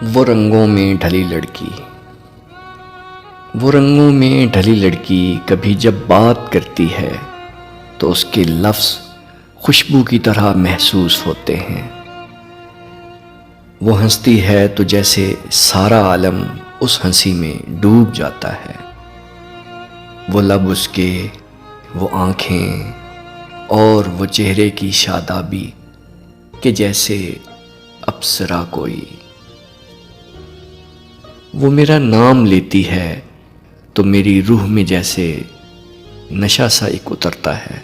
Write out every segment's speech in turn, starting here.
وہ رنگوں میں ڈھلی لڑکی، وہ رنگوں میں ڈھلی لڑکی کبھی جب بات کرتی ہے تو اس کے لفظ خوشبو کی طرح محسوس ہوتے ہیں۔ وہ ہنستی ہے تو جیسے سارا عالم اس ہنسی میں ڈوب جاتا ہے۔ وہ لب اس کے، وہ آنکھیں اور وہ چہرے کی شادابی کہ جیسے اپسرا کوئی۔ وہ میرا نام لیتی ہے تو میری روح میں جیسے نشہ سا ایک اترتا ہے،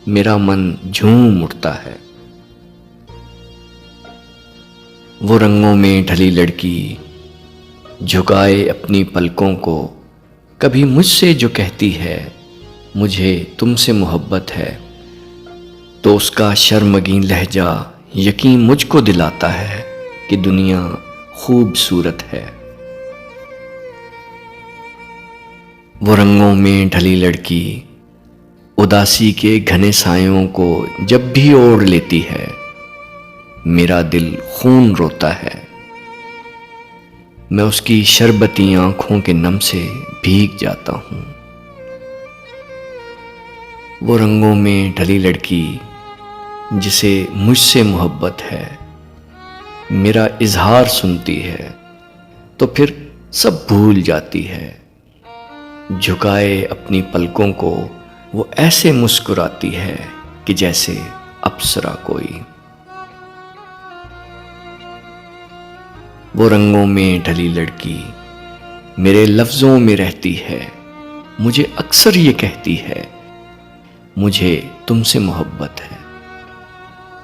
میرا من جھوم اٹھتا ہے۔ وہ رنگوں میں ڈھلی لڑکی جھکائے اپنی پلکوں کو، کبھی مجھ سے جو کہتی ہے مجھے تم سے محبت ہے، تو اس کا شرمگین لہجہ یقین مجھ کو دلاتا ہے کہ دنیا خوبصورت ہے۔ وہ رنگوں میں ڈھلی لڑکی اداسی کے گھنے سایوں کو جب بھی اوڑھ لیتی ہے، میرا دل خون روتا ہے۔ میں اس کی شربتی آنکھوں کے نم سے بھیگ جاتا ہوں۔ وہ رنگوں میں ڈھلی لڑکی جسے مجھ سے محبت ہے، میرا اظہار سنتی ہے تو پھر سب بھول جاتی ہے۔ جھکائے اپنی پلکوں کو وہ ایسے مسکراتی ہے کہ جیسے اپسرا کوئی۔ وہ رنگوں میں ڈھلی لڑکی میرے لفظوں میں رہتی ہے، مجھے اکثر یہ کہتی ہے مجھے تم سے محبت ہے۔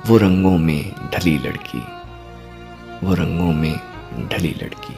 وہ رنگوں میں ڈھلی لڑکی، وہ رنگوں میں ڈھلی لڑکی۔